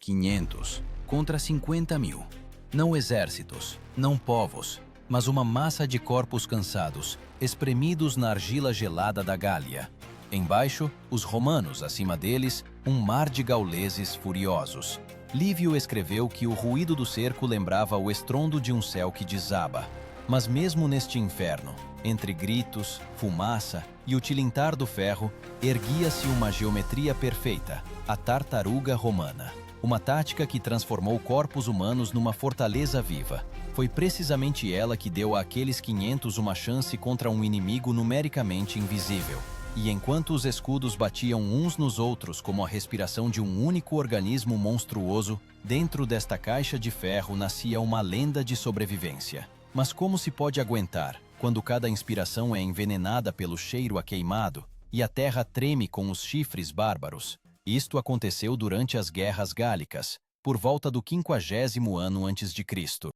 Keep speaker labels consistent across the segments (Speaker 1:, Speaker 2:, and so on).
Speaker 1: 500 contra 50.000. Não exércitos, não povos, mas uma massa de corpos cansados, espremidos na argila gelada da Gália. Embaixo, os romanos, acima deles, um mar de gauleses furiosos. Lívio escreveu que o ruído do cerco lembrava o estrondo de um céu que desaba. Mas mesmo neste inferno, entre gritos, fumaça e o tilintar do ferro, erguia-se uma geometria perfeita, a tartaruga romana. Uma tática que transformou corpos humanos numa fortaleza viva. Foi precisamente ela que deu àqueles 500 uma chance contra um inimigo numericamente invisível. E enquanto os escudos batiam uns nos outros como a respiração de um único organismo monstruoso, dentro desta caixa de ferro nascia uma lenda de sobrevivência. Mas como se pode aguentar, quando cada inspiração é envenenada pelo cheiro a queimado e a terra treme com os chifres bárbaros? Isto aconteceu durante as Guerras Gálicas, por volta do 50º ano antes de Cristo.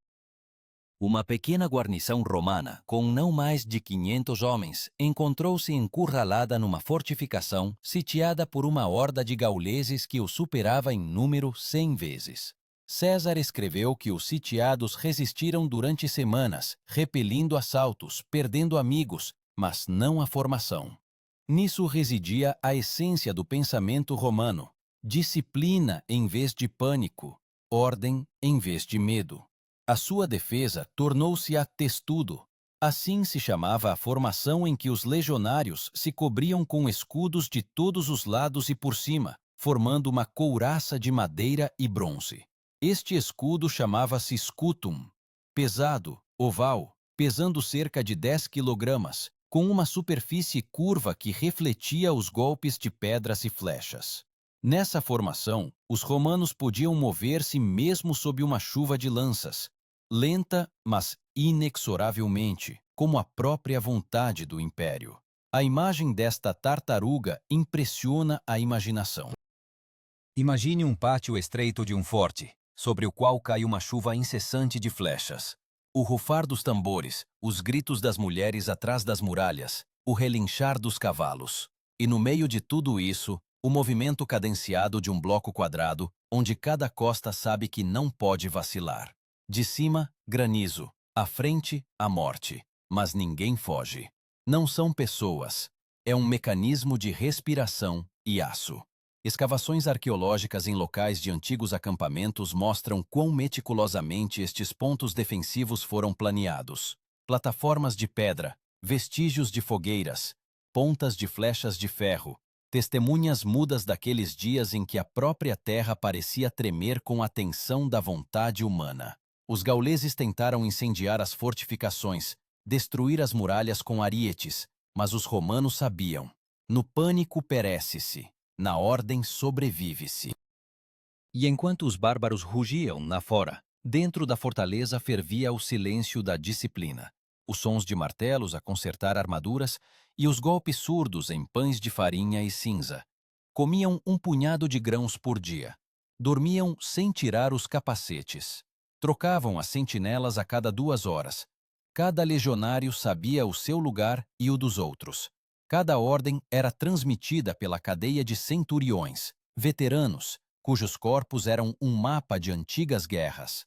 Speaker 1: Uma pequena guarnição romana, com não mais de 500 homens, encontrou-se encurralada numa fortificação sitiada por uma horda de gauleses que o superava em número 100 vezes. César escreveu que os sitiados resistiram durante semanas, repelindo assaltos, perdendo amigos, mas não a formação. Nisso residia a essência do pensamento romano: disciplina em vez de pânico, ordem em vez de medo. A sua defesa tornou-se a testudo. Assim se chamava a formação em que os legionários se cobriam com escudos de todos os lados e por cima, formando uma couraça de madeira e bronze. Este escudo chamava-se scutum, pesado, oval, pesando cerca de 10 quilogramas, com uma superfície curva que refletia os golpes de pedras e flechas. Nessa formação, os romanos podiam mover-se mesmo sob uma chuva de lanças, lenta, mas inexoravelmente, como a própria vontade do império. A imagem desta tartaruga impressiona a imaginação. Imagine um pátio estreito de um forte, sobre o qual cai uma chuva incessante de flechas. O rufar dos tambores, os gritos das mulheres atrás das muralhas, o relinchar dos cavalos. E no meio de tudo isso, o movimento cadenciado de um bloco quadrado, onde cada costa sabe que não pode vacilar. De cima, granizo. À frente, a morte. Mas ninguém foge. Não são pessoas. É um mecanismo de respiração e aço. Escavações arqueológicas em locais de antigos acampamentos mostram quão meticulosamente estes pontos defensivos foram planeados. Plataformas de pedra, vestígios de fogueiras, pontas de flechas de ferro, testemunhas mudas daqueles dias em que a própria terra parecia tremer com a tensão da vontade humana. Os gauleses tentaram incendiar as fortificações, destruir as muralhas com arietes, mas os romanos sabiam: no pânico perece-se, na ordem sobrevive-se. E enquanto os bárbaros rugiam lá fora, dentro da fortaleza fervia o silêncio da disciplina. Os sons de martelos a consertar armaduras e os golpes surdos em pães de farinha e cinza. Comiam um punhado de grãos por dia. Dormiam sem tirar os capacetes. Trocavam as sentinelas a cada 2 horas. Cada legionário sabia o seu lugar e o dos outros. Cada ordem era transmitida pela cadeia de centuriões, veteranos, cujos corpos eram um mapa de antigas guerras.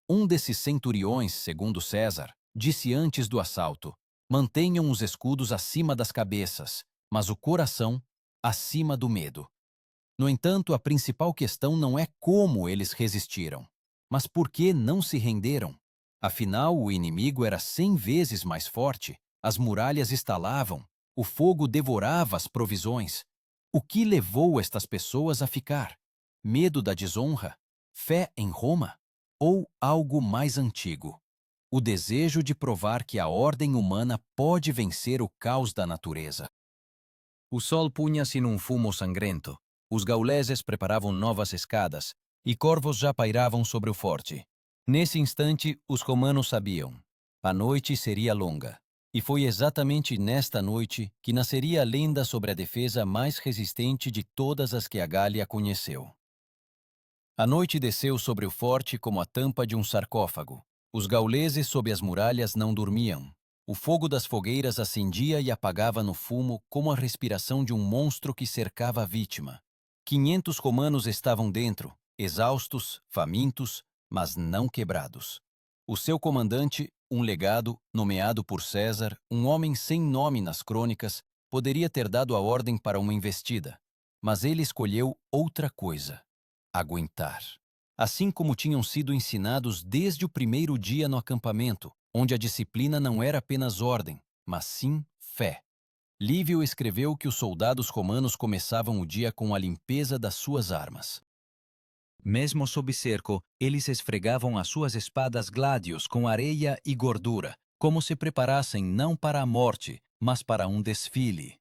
Speaker 1: Um desses centuriões, segundo César, disse antes do assalto: mantenham os escudos acima das cabeças, mas o coração acima do medo. No entanto, a principal questão não é como eles resistiram, mas por que não se renderam. Afinal, o inimigo era 100 vezes mais forte, as muralhas estalavam, o fogo devorava as provisões. O que levou estas pessoas a ficar? Medo da desonra? Fé em Roma? Ou algo mais antigo? O desejo de provar que a ordem humana pode vencer o caos da natureza. O sol punha-se num fumo sangrento. Os gauleses preparavam novas escadas, e corvos já pairavam sobre o forte. Nesse instante, os romanos sabiam: a noite seria longa. E foi exatamente nesta noite que nasceria a lenda sobre a defesa mais resistente de todas as que a Gália conheceu. A noite desceu sobre o forte como a tampa de um sarcófago. Os gauleses sob as muralhas não dormiam. O fogo das fogueiras acendia e apagava no fumo como a respiração de um monstro que cercava a vítima. 500 romanos estavam dentro, exaustos, famintos, mas não quebrados. O seu comandante, um legado, nomeado por César, um homem sem nome nas crônicas, poderia ter dado a ordem para uma investida, mas ele escolheu outra coisa: aguentar. Assim como tinham sido ensinados desde o primeiro dia no acampamento, onde a disciplina não era apenas ordem, mas sim fé. Lívio escreveu que os soldados romanos começavam o dia com a limpeza das suas armas. Mesmo sob cerco, eles esfregavam as suas espadas gládios com areia e gordura, como se preparassem não para a morte, mas para um desfile.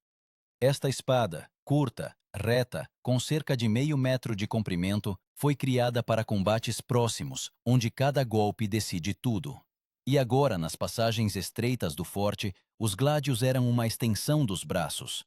Speaker 1: Esta espada, curta, reta, com cerca de meio metro de comprimento, foi criada para combates próximos, onde cada golpe decide tudo. E agora, nas passagens estreitas do forte, os gládios eram uma extensão dos braços.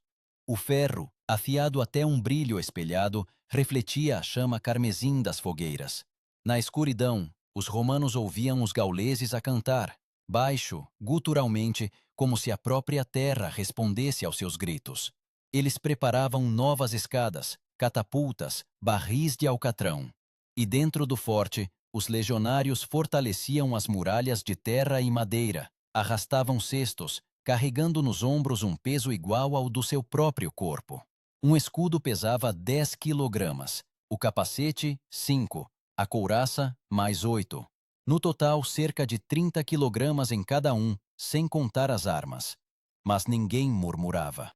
Speaker 1: O ferro, afiado até um brilho espelhado, refletia a chama carmesim das fogueiras. Na escuridão, os romanos ouviam os gauleses a cantar, baixo, guturalmente, como se a própria terra respondesse aos seus gritos. Eles preparavam novas escadas, catapultas, barris de alcatrão. E dentro do forte, os legionários fortaleciam as muralhas de terra e madeira, arrastavam cestos, carregando nos ombros um peso igual ao do seu próprio corpo. Um escudo pesava 10 quilogramas, o capacete, 5, a couraça, mais 8. No total, cerca de 30 quilogramas em cada um, sem contar as armas. Mas ninguém murmurava.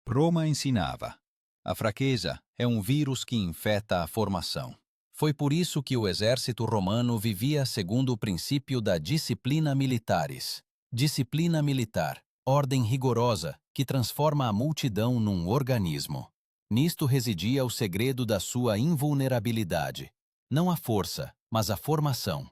Speaker 2: Roma ensinava: a fraqueza é um vírus que infeta a formação.
Speaker 1: Foi por isso que o exército romano vivia segundo o princípio da disciplina militaris. Disciplina militar, ordem rigorosa, que transforma a multidão num organismo. Nisto residia o segredo da sua invulnerabilidade. Não a força, mas a formação.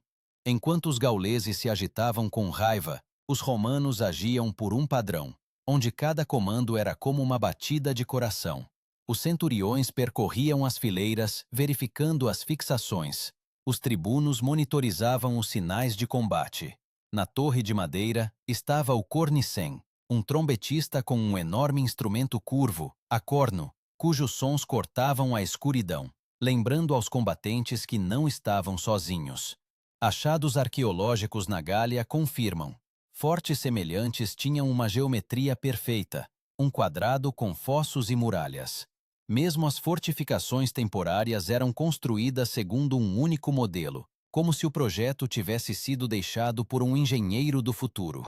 Speaker 1: Enquanto os gauleses se agitavam com raiva, os romanos agiam por um padrão, onde cada comando era como uma batida de coração. Os centuriões percorriam as fileiras, verificando as fixações. Os tribunos monitorizavam os sinais de combate. Na torre de madeira estava o cornicem, um trombetista com um enorme instrumento curvo, a corno, cujos sons cortavam a escuridão, lembrando aos combatentes que não estavam sozinhos. Achados arqueológicos na Gália confirmam: fortes semelhantes tinham uma geometria perfeita, um quadrado com fossos e muralhas. Mesmo as fortificações temporárias eram construídas segundo um único modelo, como se o projeto tivesse sido deixado por um engenheiro do futuro.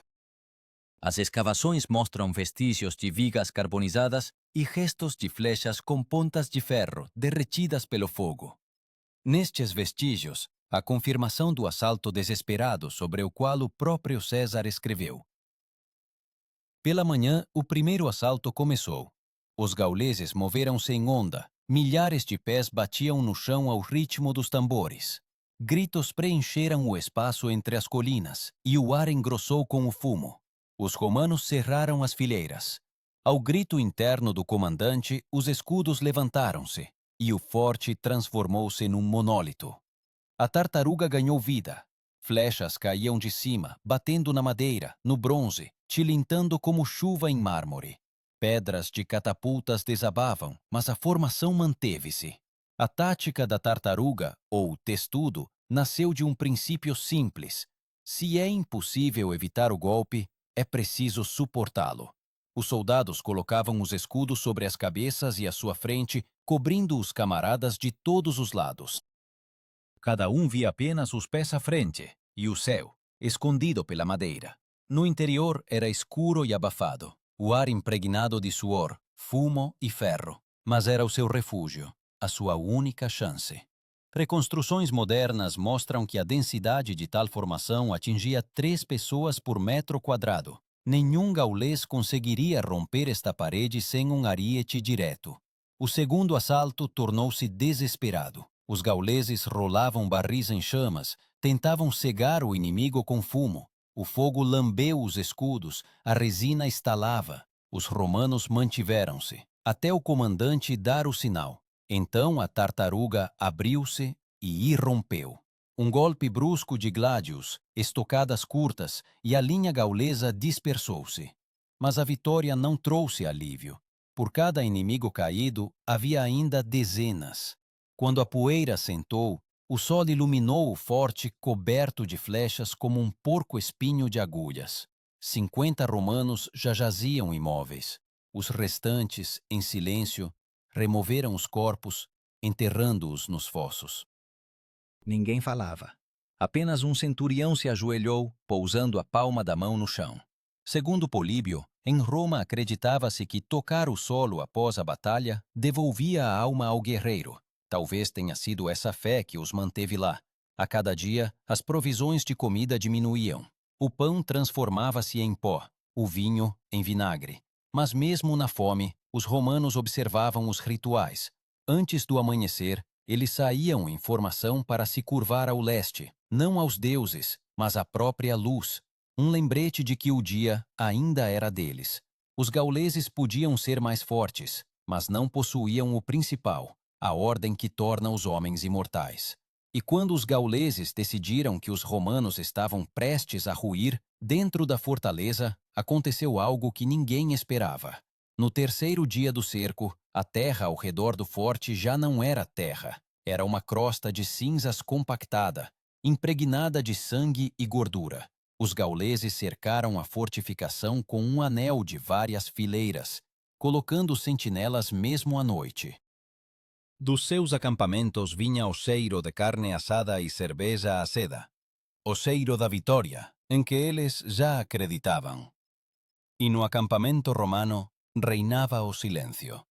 Speaker 3: As escavações mostram vestígios de vigas carbonizadas e restos de flechas com pontas de ferro derretidas pelo fogo. Nestes vestígios, a confirmação do assalto desesperado sobre o qual o próprio César escreveu. Pela manhã, o primeiro assalto começou. Os gauleses moveram-se em onda, milhares de pés batiam no chão ao ritmo dos tambores. Gritos preencheram o espaço entre as colinas, e o ar engrossou com o fumo. Os romanos cerraram as fileiras. Ao grito interno do comandante, os escudos levantaram-se, e o forte transformou-se num monólito. A tartaruga ganhou vida. Flechas caíam de cima, batendo na madeira, no bronze, tilintando como chuva em mármore. Pedras de catapultas desabavam, mas a formação manteve-se. A tática da tartaruga, ou testudo, nasceu de um princípio simples. Se é impossível evitar o golpe, é preciso suportá-lo. Os soldados colocavam os escudos sobre as cabeças e à sua frente, cobrindo os camaradas de todos os lados. Cada um via apenas os pés à frente, e o céu, escondido pela madeira. No interior era escuro e abafado, o ar impregnado de suor, fumo e ferro. Mas era o seu refúgio, a sua única chance. Reconstruções modernas mostram que a densidade de tal formação atingia 3 pessoas por metro quadrado. Nenhum gaulês conseguiria romper esta parede sem um ariete direto. O segundo assalto tornou-se desesperado. Os gauleses rolavam barris em chamas, tentavam cegar o inimigo com fumo. O fogo lambeu os escudos, a resina estalava. Os romanos mantiveram-se, até o comandante dar o sinal. Então a tartaruga abriu-se e irrompeu. Um golpe brusco de gládios, estocadas curtas, e a linha gaulesa dispersou-se. Mas a vitória não trouxe alívio. Por cada inimigo caído, havia ainda dezenas.
Speaker 1: Quando a poeira assentou, o sol iluminou o forte coberto de flechas como um porco-espinho de agulhas. 50 romanos já jaziam imóveis. Os restantes, em silêncio, removeram os corpos, enterrando-os nos fossos.
Speaker 2: Ninguém falava. Apenas um centurião se ajoelhou, pousando a palma da mão no chão.
Speaker 1: Segundo Políbio, em Roma acreditava-se que tocar o solo após a batalha devolvia a alma ao guerreiro. Talvez tenha sido essa fé que os manteve lá. A cada dia, as provisões de comida diminuíam. O pão transformava-se em pó, o vinho em vinagre. Mas mesmo na fome, os romanos observavam os rituais. Antes do amanhecer, eles saíam em formação para se curvar ao leste, não aos deuses, mas à própria luz, um lembrete de que o dia ainda era deles. Os gauleses podiam ser mais fortes, mas não possuíam o principal, a ordem que torna os homens imortais. E quando os gauleses decidiram que os romanos estavam prestes a ruir, dentro da fortaleza aconteceu algo que ninguém esperava. No terceiro dia do cerco, a terra ao redor do forte já não era terra. Era uma crosta de cinzas compactada, impregnada de sangue e gordura. Os gauleses cercaram a fortificação com um anel de várias fileiras, colocando sentinelas mesmo à noite.
Speaker 2: Dos seus acampamentos vinha o cheiro de carne assada e cerveja azeda, o cheiro da vitória, em que eles já acreditavam. E no acampamento romano reinava o silêncio.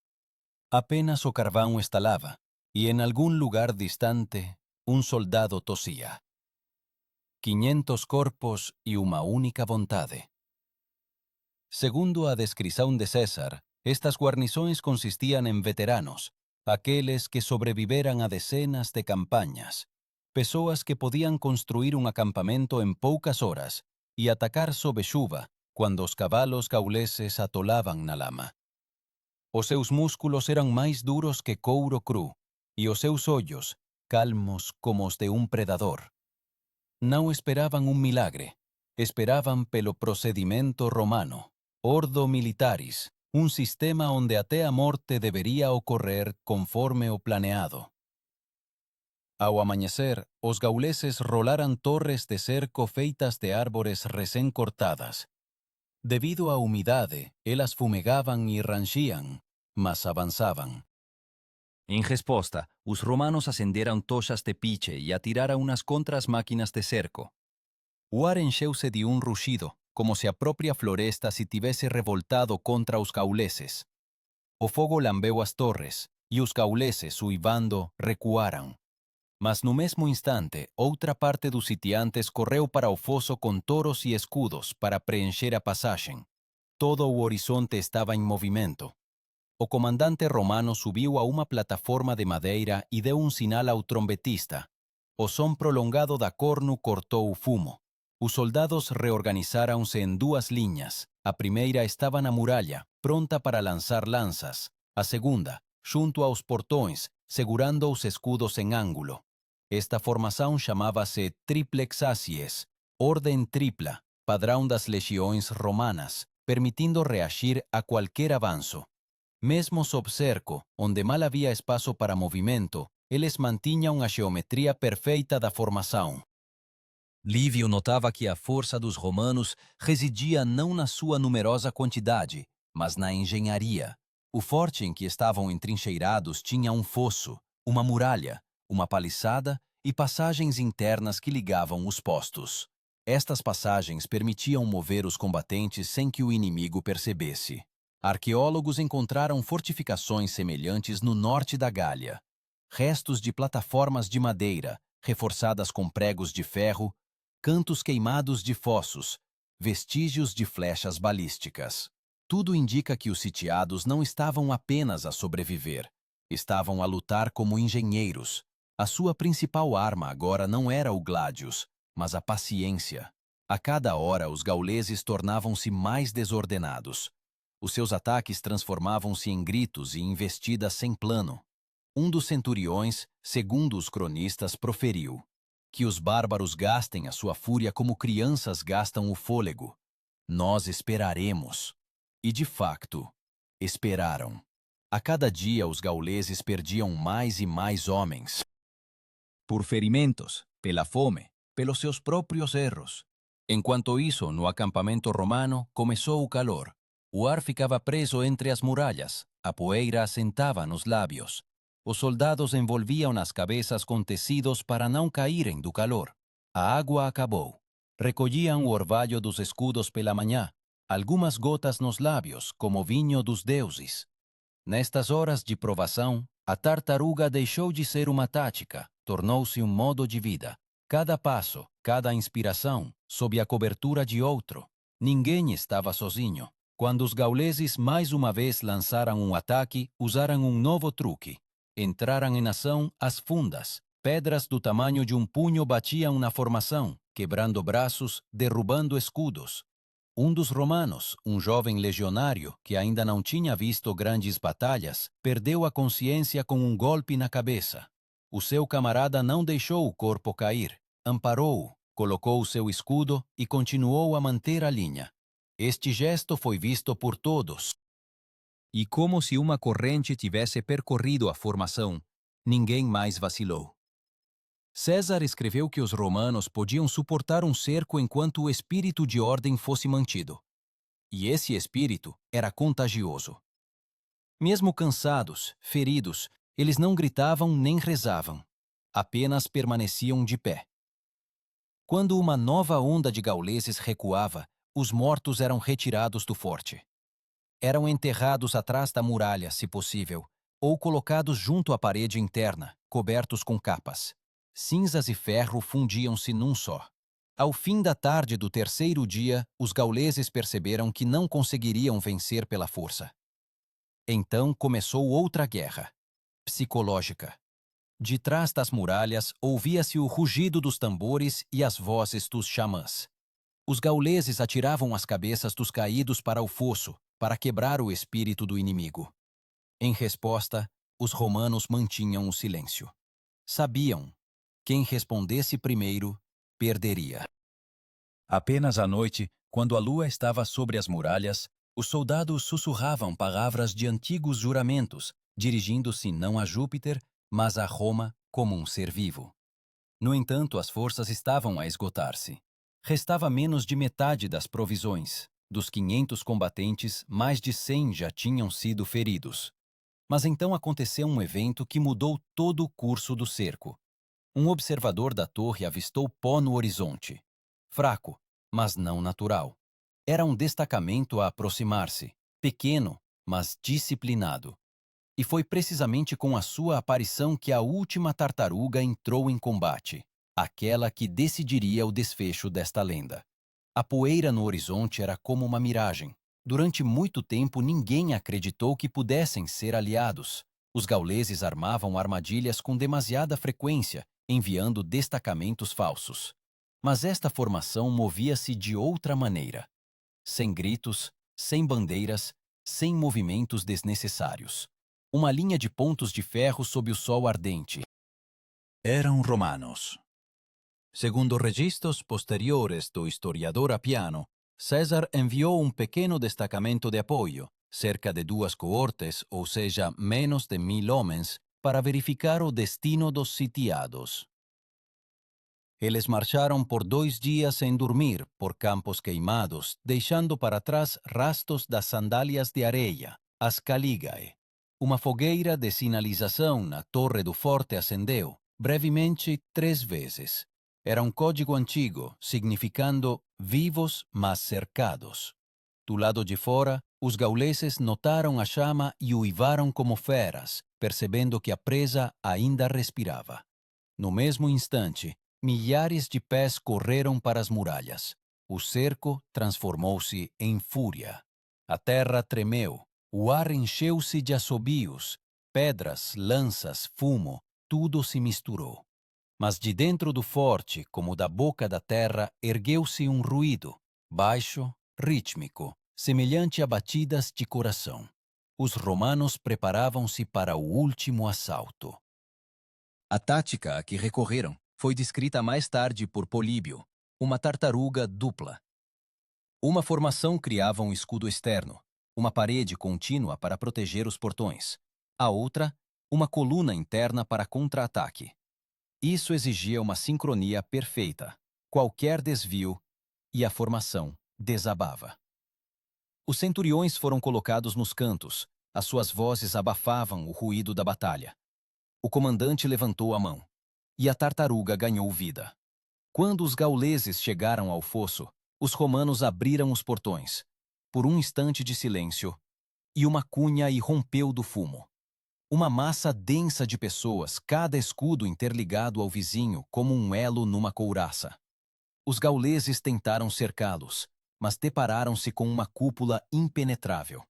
Speaker 2: Apenas o carvão estalava, e em algum lugar distante um soldado tossia. 500 corpos e uma única vontade. Segundo a descrição de César, estas guarnições consistiam em veteranos, aqueles que sobreviveram a dezenas de campanhas, pessoas que podiam construir um acampamento em poucas horas e atacar sob chuva quando os cavalos gauleses atolavam na lama. Os seus músculos eram mais duros que couro cru, e os seus olhos, calmos como os de um predador. Não esperavam um milagre, esperavam pelo procedimento romano, ordo militaris, um sistema onde até a morte deveria ocorrer conforme o planeado. Ao amanhecer, os gauleses rolaram torres de cerco feitas de árvores recém-cortadas. Devido à umidade, elas fumegavam e rangiam, mas avançavam. Em resposta, os romanos acenderam tochas de piche e atiraram umas contra as máquinas de cerco.
Speaker 1: O ar encheu-se de um rugido, como se a própria floresta se tivesse revoltado contra os gauleses. O fogo lambeu as torres, e os gauleses, uivando, recuaram. Mas no mesmo instante, outra parte dos sitiantes correu para o fosso com touros e escudos para preencher a passagem. Todo o horizonte estava em movimento. O comandante romano subiu a uma plataforma de madeira e deu um sinal ao trombetista. O som prolongado da corno cortou o fumo. Os soldados reorganizaram-se em duas linhas. A primeira estava na muralha, pronta para lançar lanças. A segunda, junto aos portões, segurando os escudos em ângulo. Esta formação chamava-se triplexacies, ordem tripla, padrão das legiões romanas, permitindo reagir a qualquer avanço. Mesmo sob cerco, onde mal havia espaço para movimento, eles mantinham a geometria perfeita da formação.
Speaker 3: Lívio notava que a força dos romanos residia não na sua numerosa quantidade, mas na engenharia. O forte em que estavam entrincheirados tinha um fosso, uma muralha, uma paliçada e passagens internas que ligavam os postos. Estas passagens permitiam mover os combatentes sem que o inimigo percebesse. Arqueólogos encontraram fortificações semelhantes no norte da Gália. Restos de plataformas de madeira, reforçadas com pregos de ferro, cantos queimados de fossos, vestígios de flechas balísticas. Tudo indica que os sitiados não estavam apenas a sobreviver. Estavam a lutar como engenheiros. A sua principal arma agora não era o gladius, mas a paciência. A cada hora, os gauleses tornavam-se mais desordenados. Os seus ataques transformavam-se em gritos e investidas sem plano. Um dos centuriões, segundo os cronistas, proferiu: que os bárbaros gastem a sua fúria como crianças gastam o fôlego. Nós esperaremos. E, de facto, esperaram.
Speaker 1: A cada dia, os gauleses perdiam mais e mais homens.
Speaker 2: Por ferimentos, pela fome, pelos seus próprios erros.
Speaker 1: Enquanto isso, no acampamento romano, começou o calor. O ar ficava preso entre as muralhas, a poeira assentava nos lábios. Os soldados envolviam as cabeças com tecidos para não caírem do calor. A água acabou. Recolhiam o orvalho dos escudos pela manhã, algumas gotas nos lábios, como vinho dos deuses. Nestas horas de provação, a tartaruga deixou de ser uma tática, tornou-se um modo de vida. Cada passo, cada inspiração, sob a cobertura de outro. Ninguém estava sozinho. Quando os gauleses mais uma vez lançaram um ataque, usaram um novo truque. Entraram em ação às fundas. Pedras do tamanho de um punho batiam na formação, quebrando braços, derrubando escudos. Um dos romanos, um jovem legionário que ainda não tinha visto grandes batalhas, perdeu a consciência com um golpe na cabeça. O seu camarada não deixou o corpo cair, amparou-o, colocou o seu escudo e continuou a manter a linha. Este gesto foi visto por todos.
Speaker 2: E como se uma corrente tivesse percorrido a formação, ninguém mais vacilou.
Speaker 1: César escreveu que os romanos podiam suportar um cerco enquanto o espírito de ordem fosse mantido. E esse espírito era contagioso. Mesmo cansados, feridos, eles não gritavam nem rezavam. Apenas permaneciam de pé. Quando uma nova onda de gauleses recuava, os mortos eram retirados do forte. Eram enterrados atrás da muralha, se possível, ou colocados junto à parede interna, cobertos com capas. Cinzas e ferro fundiam-se num só. Ao fim da tarde do terceiro dia, os gauleses perceberam que não conseguiriam vencer pela força. Então começou outra guerra, psicológica. De trás das muralhas, ouvia-se o rugido dos tambores e as vozes dos xamãs. Os gauleses atiravam as cabeças dos caídos para o fosso, para quebrar o espírito do inimigo. Em resposta, os romanos mantinham o silêncio. Sabiam, quem respondesse primeiro, perderia.
Speaker 2: Apenas à noite, quando a lua estava sobre as muralhas, os soldados sussurravam palavras de antigos juramentos, dirigindo-se não a Júpiter, mas a Roma como um ser vivo. No entanto, as forças estavam a esgotar-se. Restava menos de metade das provisões. Dos 500 combatentes, mais de 100 já tinham sido feridos. Mas então aconteceu um evento que mudou todo o curso do cerco. Um observador da torre avistou pó no horizonte. Fraco, mas não natural. Era um destacamento a aproximar-se, pequeno, mas disciplinado. E foi precisamente com a sua aparição que a última tartaruga entrou em combate, aquela que decidiria o desfecho desta lenda. A poeira no horizonte era como uma miragem. Durante muito tempo ninguém acreditou que pudessem ser aliados. Os gauleses armavam armadilhas com demasiada frequência, enviando destacamentos falsos. Mas esta formação movia-se de outra maneira. Sem gritos, sem bandeiras, sem movimentos desnecessários. Uma linha de pontos de ferro sob o sol ardente. Eram romanos.
Speaker 1: Segundo registros posteriores do historiador Appiano, César enviou um pequeno destacamento de apoio, cerca de 2 cohortes, ou seja, menos de 1000 homens, para verificar o destino dos sitiados. Eles marcharam por 2 dias sem dormir por campos queimados, deixando para trás rastros das sandálias de areia, as caligae. Uma fogueira de sinalização na torre do forte acendeu, brevemente 3 vezes. Era um código antigo, significando vivos mas cercados. Do lado de fora, os gauleses notaram a chama e uivaram como feras, percebendo que a presa ainda respirava. No mesmo instante, milhares de pés correram para as muralhas. O cerco transformou-se em fúria. A terra tremeu, o ar encheu-se de assobios, pedras, lanças, fumo, tudo se misturou. Mas de dentro do forte, como da boca da terra, ergueu-se um ruído, baixo, rítmico, semelhante a batidas de coração. Os romanos preparavam-se para o último assalto.
Speaker 3: A tática a que recorreram foi descrita mais tarde por Políbio, uma tartaruga dupla. Uma formação criava um escudo externo, uma parede contínua para proteger os portões.
Speaker 1: A outra, uma coluna interna para contra-ataque. Isso exigia uma sincronia perfeita. Qualquer desvio e a formação desabava. Os centuriões foram colocados nos cantos. As suas vozes abafavam o ruído da batalha. O comandante levantou a mão. E a tartaruga ganhou vida. Quando os gauleses chegaram ao fosso, os romanos abriram os portões. Por um instante de silêncio, e uma cunha irrompeu do fumo. Uma massa densa de pessoas, cada escudo interligado ao vizinho como um elo numa couraça. Os gauleses tentaram cercá-los, mas depararam-se com uma cúpula impenetrável.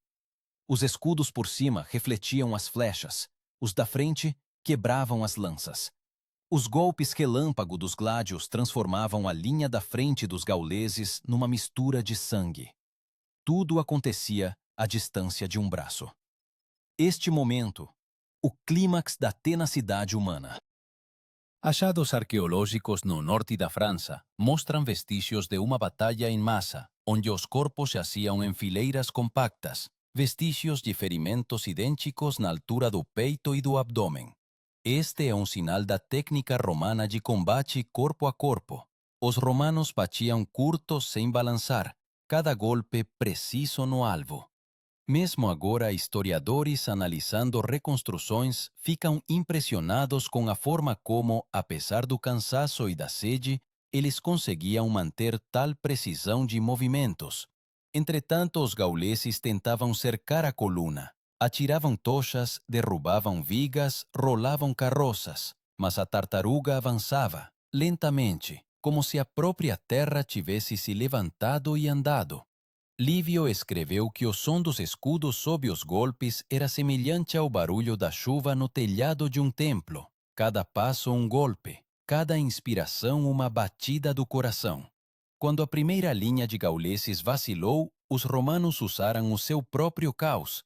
Speaker 1: Os escudos por cima refletiam as flechas, os da frente quebravam as lanças. Os golpes relâmpago dos gládios transformavam a linha da frente dos gauleses numa mistura de sangue. Tudo acontecia à distância de um braço. Este momento, o clímax da tenacidade humana.
Speaker 2: Achados arqueológicos no norte da França mostram vestígios de uma batalha em massa, onde os corpos jaziam em fileiras compactas, vestígios de ferimentos idênticos na altura do peito e do abdômen. Este é um sinal da técnica romana de combate corpo a corpo. Os romanos batiam curtos sem balançar, cada golpe preciso no alvo. Mesmo agora, historiadores analisando reconstruções ficam impressionados com a forma como, apesar do cansaço e da sede, eles conseguiam manter tal precisão de movimentos. Entretanto, os gauleses tentavam cercar a coluna. Atiravam tochas, derrubavam vigas, rolavam carroças, mas a tartaruga avançava, lentamente, como se a própria terra tivesse se levantado e andado. Livio escreveu que o som dos escudos sob os golpes era semelhante ao barulho da chuva no telhado de um templo. Cada passo um golpe, cada inspiração uma batida do coração. Quando a primeira linha de gauleses vacilou, os romanos usaram o seu próprio caos.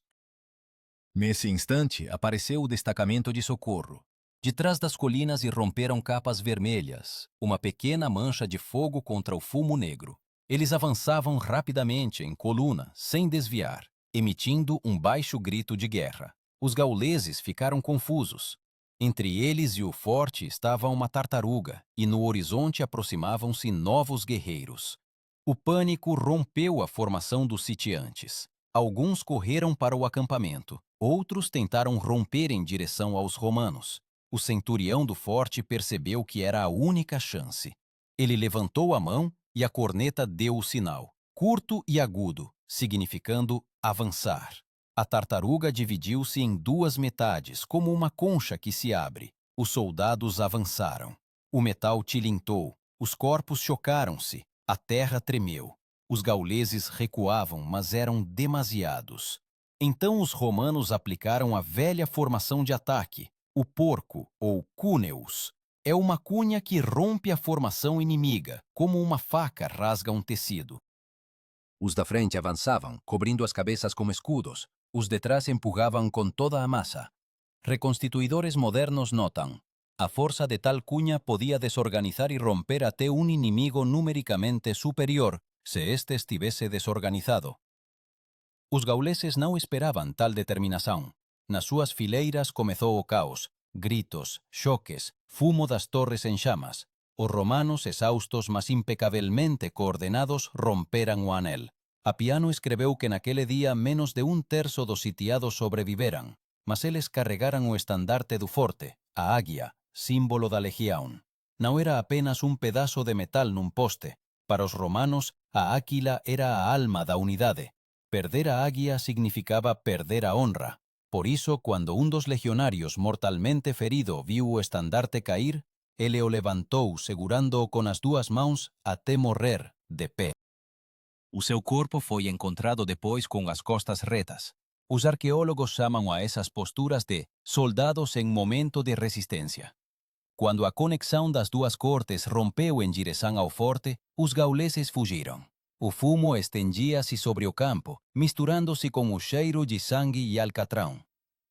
Speaker 2: Nesse instante, apareceu o destacamento de socorro.
Speaker 3: De trás das colinas irromperam capas vermelhas, uma pequena mancha de fogo contra o fumo negro. Eles avançavam rapidamente em coluna, sem desviar, emitindo um baixo grito de guerra. Os gauleses ficaram confusos. Entre eles e o forte estava uma tartaruga, e no horizonte aproximavam-se novos guerreiros. O pânico rompeu a formação dos sitiantes. Alguns correram para o acampamento, outros tentaram romper em direção aos romanos. O centurião do forte percebeu que era a única chance. Ele levantou a mão e a corneta deu o sinal, curto e agudo, significando avançar. A tartaruga dividiu-se em duas metades, como uma concha que se abre. Os soldados avançaram. O metal tilintou, os corpos chocaram-se, a terra tremeu. Os gauleses recuavam, mas eram demasiados. Então os romanos aplicaram a velha formação de ataque, o porco, ou cúneus. É uma cunha que rompe a formação inimiga, como uma faca rasga um tecido.
Speaker 2: Os da frente avançavam, cobrindo as cabeças com escudos. Os de trás empurravam com toda a massa.
Speaker 3: Reconstituidores modernos notam: a força de tal cunha podia desorganizar e romper até um inimigo numericamente superior, se este estivesse desorganizado. Os gauleses não esperavam tal determinação. Nas suas fileiras começou o caos. Gritos, choques, fumo das torres en chamas. Os romanos, exaustos mas impecavelmente coordenados, romperan o anel. Apiano escreveu que naquele día menos de un terço dos sitiados sobreviveran, mas eles carregaran o estandarte do forte, a águia, símbolo da legião. Não era apenas un pedazo de metal nun poste. Para os romanos, a áquila era a alma da unidade. Perder a águia significaba perder a honra. Por iso, quando un dos legionarios mortalmente ferido viu o estandarte cair, ele o levantou segurando-o con as duas mãos até morrer de pé. O seu corpo foi encontrado depois com as costas retas. Os arqueólogos chamam a essas posturas de soldados em momento de resistência. Quando a conexão das duas cortes rompeu em direção ao forte, os gauleses fugiram. O fumo estendia-se sobre o campo, misturando-se com o cheiro de sangue e alcatrão.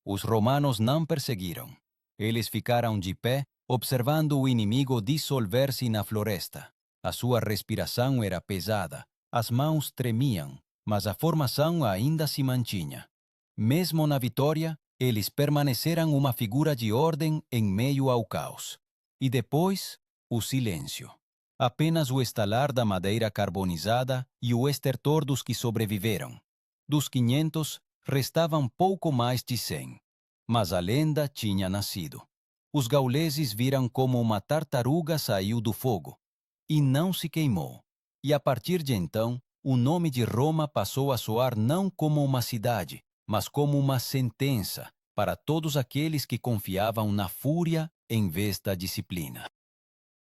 Speaker 3: Os romanos não perseguiram. Eles ficaram de pé, observando o inimigo dissolver-se na floresta. A sua respiração era pesada, as mãos tremiam, mas a formação ainda se mantinha. Mesmo na vitória,
Speaker 2: Eles permaneceram uma figura de ordem em meio ao caos. E depois, o silêncio. Apenas o estalar da madeira carbonizada e o estertor dos que sobreviveram. Dos 500, restavam pouco mais de 100. Mas a lenda tinha nascido. Os gauleses viram como uma tartaruga saiu do fogo. E não se queimou. E a partir de então, o nome de Roma passou a soar não como uma cidade, mas como uma sentença para todos aqueles que confiavam na fúria em vez da disciplina.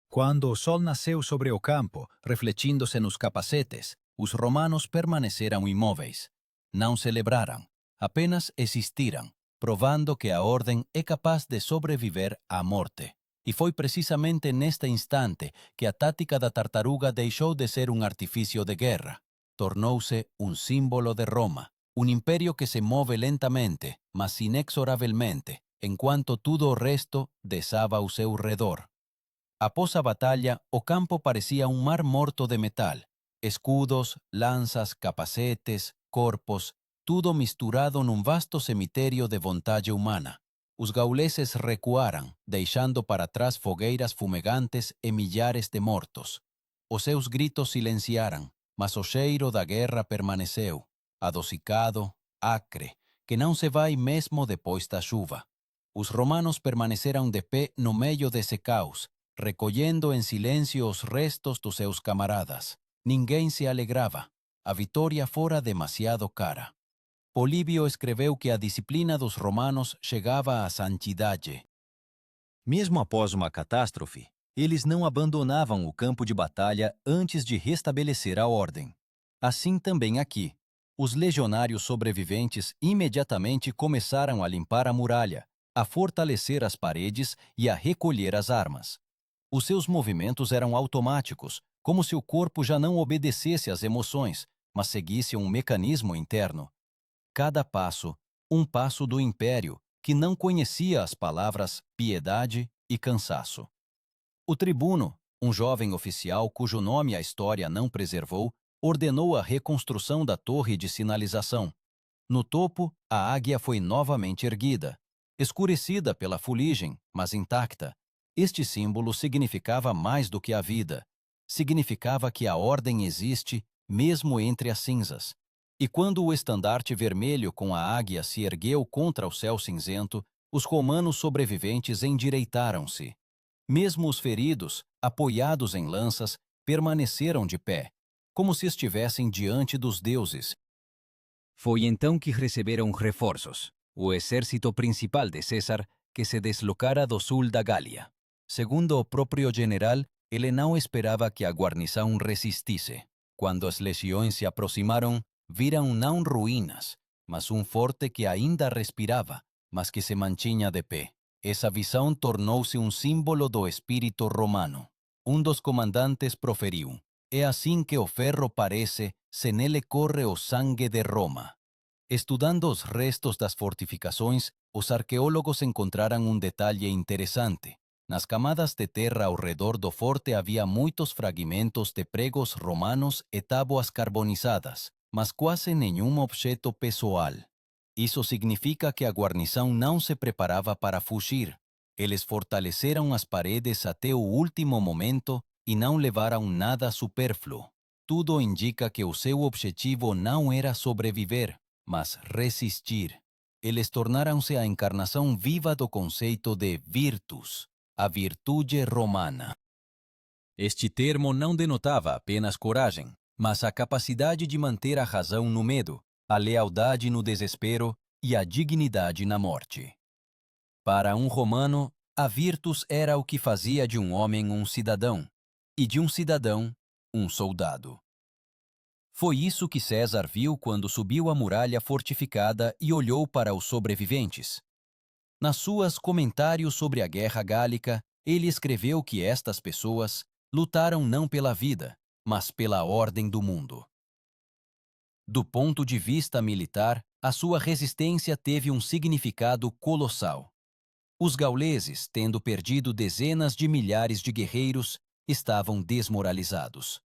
Speaker 2: Quando o sol nasceu sobre o campo, refletindo-se nos capacetes, os romanos permaneceram imóveis. Não celebraram, apenas existiram, provando que a ordem é capaz de sobreviver à morte. E foi precisamente neste instante que a tática da tartaruga deixou de ser um artifício de guerra. Tornou-se um símbolo de Roma, um império que se move lentamente, mas inexoravelmente, enquanto tudo o resto desaba ao seu redor. Após a batalha, o campo parecia um mar morto de metal. Escudos, lanças, capacetes, corpos, tudo misturado num vasto cemitério de vontade humana. Os gauleses recuaram, deixando para trás fogueiras fumegantes e milhares de mortos. Os seus gritos silenciaram, mas o cheiro da guerra permaneceu, adocicado, acre, que não se vai mesmo depois da chuva. Os romanos permaneceram de pé no meio desse caos, recolhendo em silêncio os restos dos seus camaradas. Ninguém se alegrava. A vitória fora demasiado cara. Políbio escreveu que a disciplina dos romanos chegava à santidade.
Speaker 3: Mesmo após uma catástrofe, eles não abandonavam o campo de batalha antes de restabelecer a ordem. Assim também aqui. Os legionários sobreviventes imediatamente começaram a limpar a muralha, a fortalecer as paredes e a recolher as armas. Os seus movimentos eram automáticos, como se o corpo já não obedecesse às emoções, mas seguisse um mecanismo interno. Cada passo, um passo do império, que não conhecia as palavras piedade e cansaço. O tribuno, um jovem oficial cujo nome a história não preservou, ordenou a reconstrução da torre de sinalização. No topo, a águia foi novamente erguida, escurecida pela fuligem, mas intacta. Este símbolo significava mais do que a vida. Significava que a ordem existe, mesmo entre as cinzas. E quando o estandarte vermelho com a águia se ergueu contra o céu cinzento, os romanos sobreviventes endireitaram-se. Mesmo os feridos, apoiados em lanças, permaneceram de pé, como se estivessem diante dos deuses.
Speaker 4: Foi então que receberam reforços, o exército principal de César, que se deslocara do sul da Gália.
Speaker 2: Segundo o próprio general, ele não esperava que a guarnição resistisse. Quando as legiões se aproximaram, viram não ruínas, mas um forte que ainda respirava, mas que se mantinha de pé. Essa visão tornou-se um símbolo do espírito romano. Um dos comandantes proferiu: "É assim que o ferro parece, se nele corre o sangue de Roma." Estudando os restos das fortificações, os arqueólogos encontraram um detalhe interessante. Nas camadas de terra ao redor do forte havia muitos fragmentos de pregos romanos e tábuas carbonizadas, mas quase nenhum objeto pessoal. Isso significa que a guarnição não se preparava para fugir. Eles fortaleceram as paredes até o último momento e não levaram nada supérfluo. Tudo indica que o seu objetivo não era sobreviver, mas resistir. Eles tornaram-se a encarnação viva do conceito de virtus, a virtude romana.
Speaker 3: Este termo não denotava apenas coragem, mas a capacidade de manter a razão no medo, a lealdade no desespero e a dignidade na morte. Para um romano, a virtus era o que fazia de um homem um cidadão, e de um cidadão, um soldado. Foi isso que César viu quando subiu a muralha fortificada e olhou para os sobreviventes. Nas suas comentários sobre a Guerra Gálica, ele escreveu que estas pessoas lutaram não pela vida, mas pela ordem do mundo. Do ponto de vista militar, a sua resistência teve um significado colossal. Os gauleses, tendo perdido dezenas de milhares de guerreiros, estavam desmoralizados.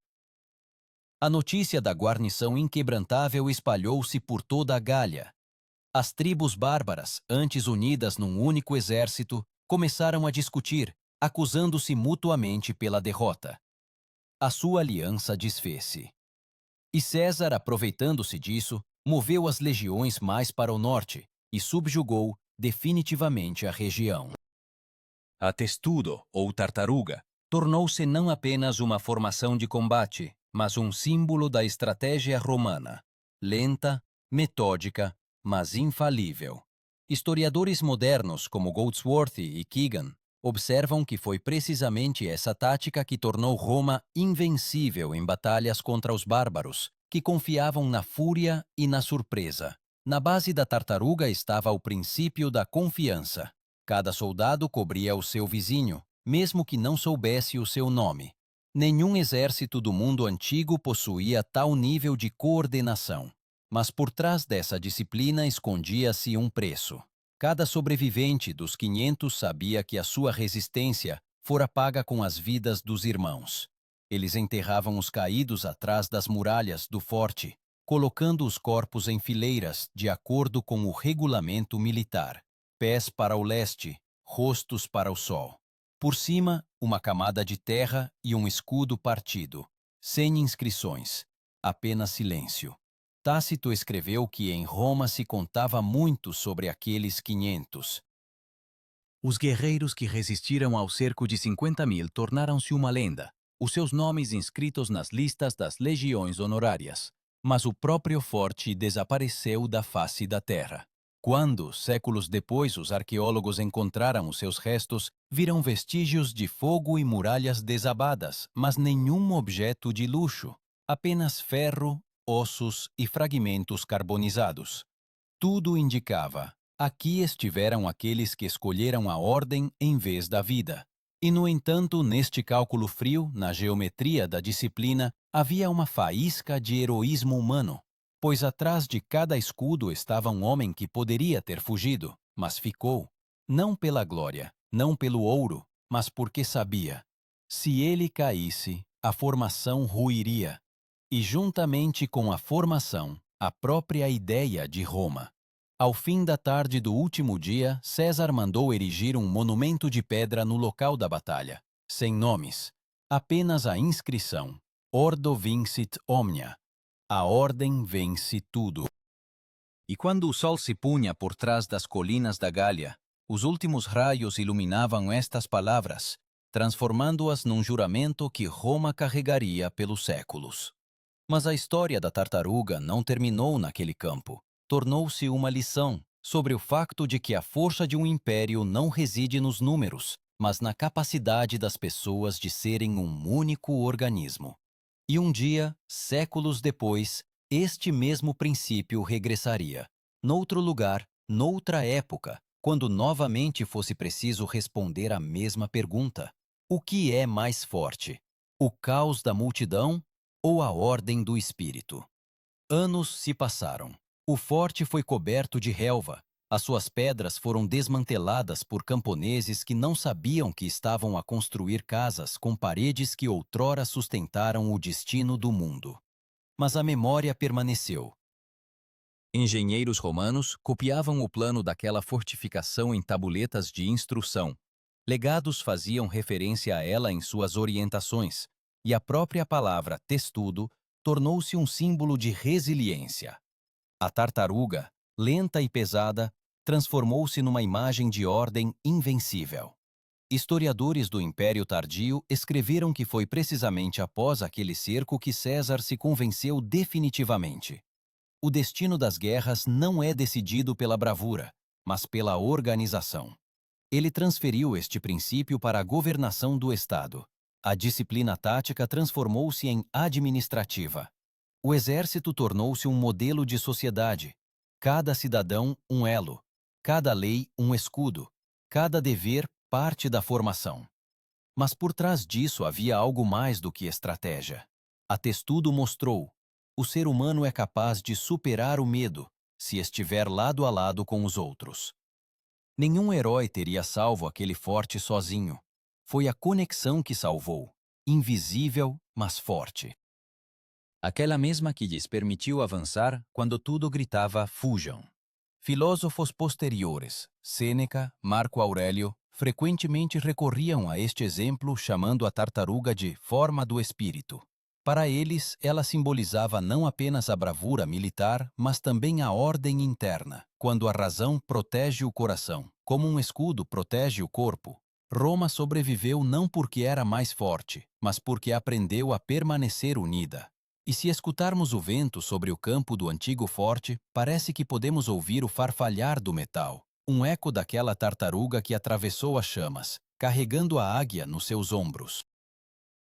Speaker 3: A notícia da guarnição inquebrantável espalhou-se por toda a Gália.
Speaker 1: As tribos bárbaras, antes unidas num único exército, começaram a discutir, acusando-se mutuamente pela derrota. A sua aliança desfez-se. E César, aproveitando-se disso, moveu as legiões mais para o norte e subjugou definitivamente a região. A testudo, ou tartaruga, tornou-se não apenas uma formação de combate, mas um símbolo da estratégia romana, lenta, metódica, mas infalível. Historiadores modernos como Goldsworthy e Keegan observam que foi precisamente essa tática que tornou Roma invencível em batalhas contra os bárbaros, que confiavam na fúria e na surpresa. Na base da tartaruga estava o princípio da confiança. Cada soldado cobria o seu vizinho, mesmo que não soubesse o seu nome. Nenhum exército do mundo antigo possuía tal nível de coordenação. Mas por trás dessa disciplina escondia-se um preço. Cada sobrevivente dos 500 sabia que a sua resistência fora paga com as vidas dos irmãos. Eles enterravam os caídos atrás das muralhas do forte, colocando os corpos em fileiras de acordo com o regulamento militar. Pés para o leste, rostos para o sol. Por cima, uma camada de terra e um escudo partido. Sem inscrições, apenas silêncio. Tácito escreveu que em Roma se contava muito sobre aqueles 500.
Speaker 4: Os guerreiros que resistiram ao cerco de 50.000 tornaram-se uma lenda, os seus nomes inscritos nas listas das legiões honorárias. Mas o próprio forte desapareceu da face da terra. Quando, séculos depois, os arqueólogos encontraram os seus restos, viram vestígios de fogo e muralhas desabadas, mas nenhum objeto de luxo, apenas ferro, ossos e fragmentos carbonizados. Tudo indicava: aqui estiveram aqueles que escolheram a ordem em vez da vida. E, no entanto, neste cálculo frio, na geometria da disciplina, havia uma faísca de heroísmo humano, pois atrás de cada escudo estava um homem que poderia ter fugido, mas ficou, não pela glória, não pelo ouro, mas porque sabia: se ele caísse, a formação ruiria. E juntamente com a formação, a própria ideia de Roma. Ao fim da tarde do último dia, César mandou erigir um monumento de pedra no local da batalha, sem nomes, apenas a inscrição: Ordo vincit omnia. A ordem vence tudo. E quando o sol se punha por trás das colinas da Gália, os últimos raios iluminavam estas palavras, transformando-as num juramento que Roma carregaria pelos séculos. Mas a história da tartaruga não terminou naquele campo. Tornou-se uma lição sobre o facto de que a força de um império não reside nos números, mas na capacidade das pessoas de serem um único organismo. E um dia, séculos depois, este mesmo princípio regressaria. Noutro lugar, noutra época, quando novamente fosse preciso responder a mesma pergunta: o que é mais forte? O caos da multidão ou a ordem do espírito? Anos se passaram. O forte foi coberto de relva. As suas pedras foram desmanteladas por camponeses que não sabiam que estavam a construir casas com paredes que outrora sustentaram o destino do mundo. Mas a memória permaneceu. Engenheiros romanos copiavam o plano daquela fortificação em tabuletas de instrução. Legados faziam referência a ela em suas orientações, e a própria palavra testudo tornou-se um símbolo de resiliência. A tartaruga, lenta e pesada, transformou-se numa imagem de ordem invencível. Historiadores do Império Tardio escreveram que foi precisamente após aquele cerco que César se convenceu definitivamente. O destino das guerras não é decidido pela bravura, mas pela organização. Ele transferiu este princípio para a governação do Estado. A disciplina tática transformou-se em administrativa. O exército tornou-se um modelo de sociedade. Cada cidadão, um elo. Cada lei, um escudo. Cada dever, parte da formação. Mas por trás disso havia algo mais do que estratégia. A testudo mostrou: o ser humano é capaz de superar o medo se estiver lado a lado com os outros. Nenhum herói teria salvo aquele forte sozinho. Foi a conexão que salvou, invisível, mas forte. Aquela mesma que lhes permitiu avançar quando tudo gritava: fujam.
Speaker 1: Filósofos posteriores, Sêneca, Marco Aurélio, frequentemente recorriam a este exemplo chamando a tartaruga de forma do espírito. Para eles, ela simbolizava não apenas a bravura militar, mas também a ordem interna, quando a razão protege o coração, como um escudo protege o corpo. Roma sobreviveu não porque era mais forte, mas porque aprendeu a permanecer unida. E se escutarmos o vento sobre o campo do antigo forte, parece que podemos ouvir o farfalhar do metal, um eco daquela tartaruga que atravessou as chamas, carregando a águia nos seus ombros.